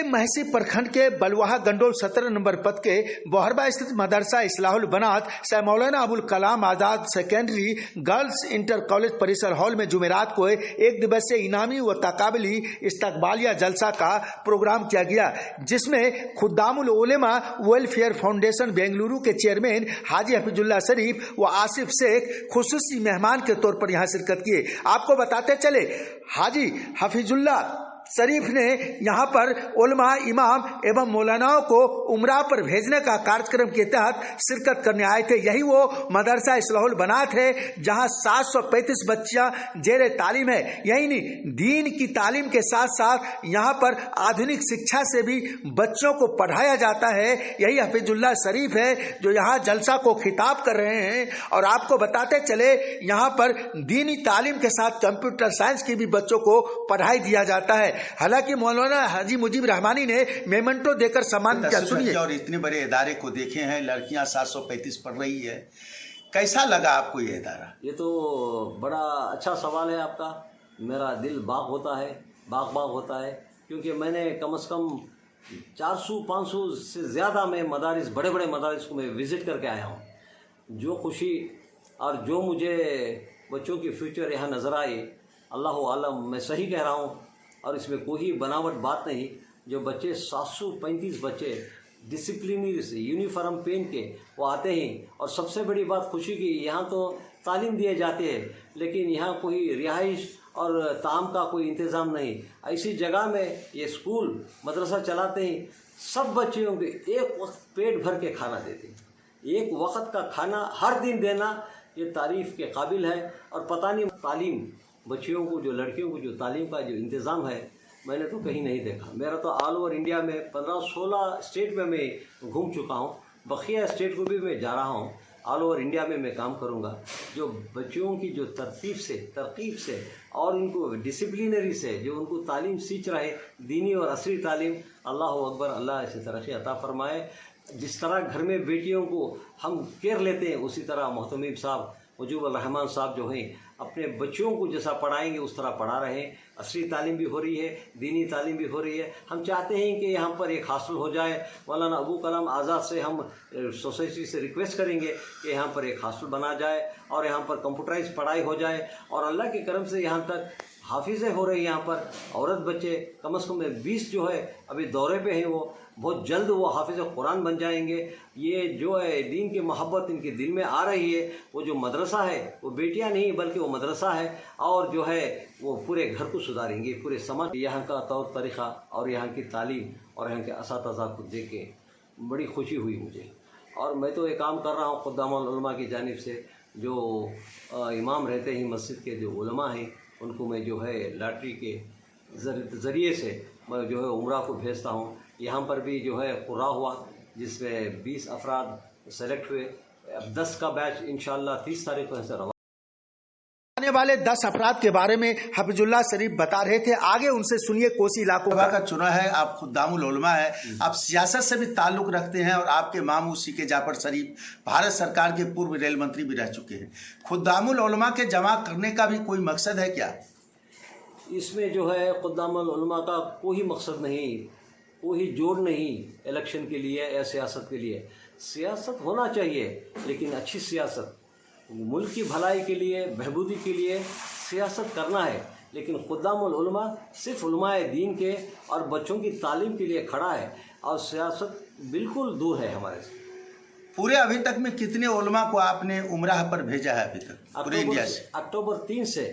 के महसी प्रखंड के बलवाहा गंडोल 17 नंबर पद के बोहरबा स्थित मदरसा इस्लाहुल बनात सै Maulana Abul Kalam Azad secondary girls inter college परिसर हॉल में जुमेरात को एक दिवसीय इनामी व तकाबली इस्तकबालिया जलसा का प्रोग्राम किया गया, जिसमें खुद्दामुल उलेमा वेलफेयर फाउंडेशन बेंगलुरु के चेयरमैन हाजी हफीजुल्लाह शरीफ व आसिफ शेख खुसूसी मेहमान के तौर पर यहां शिरकत किए। आपको बताते चले हाजी हफीजुल्लाह शरीफ ने यहाँ पर उलमा, इमाम एवं मौलानाओं को उमरा पर भेजने का कार्यक्रम के तहत शिरकत करने आए थे। यही वो मदरसा इस्लाहुल बनात है जहाँ 735 बच्चियाँ जेर तालीम है। यही नहीं, दीन की तालीम के साथ साथ यहाँ पर आधुनिक शिक्षा से भी बच्चों को पढ़ाया जाता है। यही हफीजुल्लाह शरीफ है जो यहाँ जलसा को खिताब कर रहे हैं। और आपको बताते चले यहाँ पर दीनी तालीम के साथ कंप्यूटर साइंस की भी बच्चों को पढ़ाई दिया जाता है। हालांकि मौलाना हाजी मुजीब रहमानी ने मेमेंटो देकर सम्मान किया। सुनिए। और इतने बड़े इदारे को देखे हैं, लड़कियां 735 पढ़ रही है, कैसा लगा आपको ये इदारा? ये तो बड़ा अच्छा सवाल है आपका। मेरा दिल बाग होता है, बाग होता है, क्योंकि मैंने कम से कम 400-500 से ज़्यादा में मदारिस, बड़े बड़े मदारिस को मैं विज़िट करके आया हूँ। जो खुशी और जो मुझे बच्चों की फ्यूचर यहाँ नज़र आई, अल्लाह आलम, मैं सही कह रहा हूँ और इसमें कोई बनावट बात नहीं। जो बच्चे 735 बच्चे डिसिप्लिनरी से यूनिफॉर्म पहन के वो आते हैं। और सबसे बड़ी बात खुशी की, यहाँ तो तालीम दिए जाते हैं लेकिन यहाँ कोई रिहाइश और ताम का कोई इंतज़ाम नहीं। ऐसी जगह में ये स्कूल मदरसा चलाते हैं। सब बच्चों को एक वक्त पेट भर के खाना देते हैं। एक वक्त का खाना हर दिन देना ये तारीफ़ के काबिल है। और पता नहीं तालीम बच्चियों को, जो लड़कियों को जो तालीम का जो इंतज़ाम है, मैंने तो कहीं नहीं देखा। मेरा तो ऑल ओवर इंडिया में 15-16 स्टेट में मैं घूम चुका हूँ। बकिया स्टेट को भी मैं जा रहा हूँ। ऑल ओवर इंडिया में मैं काम करूँगा। जो बच्चों की जो तरकीब से और उनको डिसिप्लिनरी से जो उनको तालीम सींच रहे, दीनी और असली तालीम, अल्लाह अकबर, अल्लाह ऐसी तरक्की अता फरमाए। जिस तरह घर में बेटियों को हम केयर लेते हैं, उसी तरह मोहतमीम साहब, मुजीबुर रहमान साहब जो हैं, अपने बच्चों को जैसा पढ़ाएंगे उस तरह पढ़ा रहे हैं। असली तालीम भी हो रही है, दीनी तालीम भी हो रही है। हम चाहते हैं कि यहाँ पर एक हास्टल हो जाए। मौलाना अबू कलाम आज़ाद से हम सोसाइटी से रिक्वेस्ट करेंगे कि यहाँ पर एक हास्टल बना जाए और यहाँ पर कंप्यूटराइज पढ़ाई हो जाए। और अल्लाह के करम से यहाँ तक हाफिज़ें हो रही हैं। यहाँ पर औरत बच्चे कम से कम 20 जो है अभी दौरे पे हैं, वो बहुत जल्द वो हाफिज़ कुरान बन जाएंगे। ये जो है दीन की मोहब्बत इनके दिल में आ रही है। वो जो मदरसा है वो बेटियां नहीं बल्कि वो मदरसा है, और जो है वो पूरे घर को सुधारेंगे, पूरे समाज। यहाँ का तौर तरीक़ा और यहाँ की तालीम और यहाँ के असातिज़ा को देख के बड़ी खुशी हुई मुझे। और मैं तो ये काम कर रहा हूँ खुद्दामुल उलमा की जानिब से। जो इमाम रहते हैं मस्जिद के, जो उलमा हैं, उनको मैं जो है लॉटरी के ज़रिए से मैं जो है उम्रा को भेजता हूँ। यहाँ पर भी जो है कुर्रा हुआ जिसमें 20 अफराद सेलेक्ट हुए। अब 10 का बैच इंशाअल्लाह 30 तारीख को ऐसे रवा। आने वाले 10 अफराद के बारे में हफीजुल्लाह शरीफ बता रहे थे। आगे उनसे सुनिए। कोसी इलाकों का चुना है, आप खुद्दामुल उलमा है, आप सियासत से भी ताल्लुक़ रखते हैं और आपके मामू सीके जाफर शरीफ भारत सरकार के पूर्व रेल मंत्री भी रह चुके हैं। खुद्दामुल उलमा के जमा करने का भी कोई मकसद है क्या? इसमें जो है खुद्दामुल उलमा का कोई मकसद नहीं, कोई जोड़ नहीं इलेक्शन के लिए या सियासत के लिए। सियासत होना चाहिए लेकिन अच्छी सियासत, मुल्क की भलाई के लिए, बहबूदी के लिए सियासत करना है। लेकिन खुद्दामुल उलमा सिर्फ उलमाए दीन के और बच्चों की तालीम के लिए खड़ा है और सियासत बिल्कुल दूर है हमारे से। पूरे अभी तक में कितने उलमा को आपने उमराह पर भेजा है अभी तक पूरे इंडिया से? अक्टूबर 3 से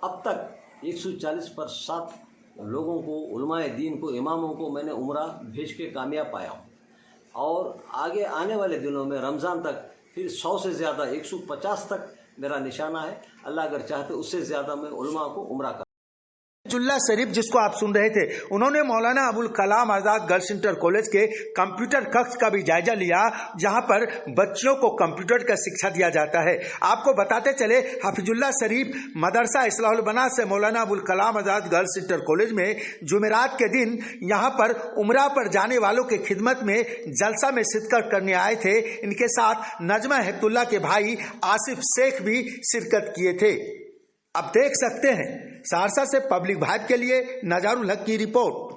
अब तक 140 पर 7 लोगों को, उलमाए दीन को, इमामों को मैंने उमरा भेज के कामयाब पाया हूँ। और आगे आने वाले दिनों में रमज़ान तक फिर 100 से ज़्यादा, 150 तक मेरा निशाना है। अल्लाह अगर चाहते उससे ज़्यादा मैं उलमा को उमरा कर। हफीजुल्लाह शरीफ जिसको आप सुन रहे थे, उन्होंने Maulana Abul Kalam Azad girls inter college के कंप्यूटर कक्ष का भी जायजा लिया, जहां पर बच्चियों को कंप्यूटर का शिक्षा दिया जाता है। आपको बताते चले, हफीजुल्लाह शरीफ मदरसा इस्लाहुल बना से Maulana Abul Kalam Azad girls inter college में जुमेरात के दिन यहां पर उमरा पर जाने वालों के खिदमत में जलसा में शिरकत करने आए थे। इनके साथ नजमा हेप्तुल्लाह के भाई आसिफ शेख भी शिरकत किए थे। अब देख सकते हैं। सहरसा से पब्लिक वाइब के लिए नजारुल हक की रिपोर्ट।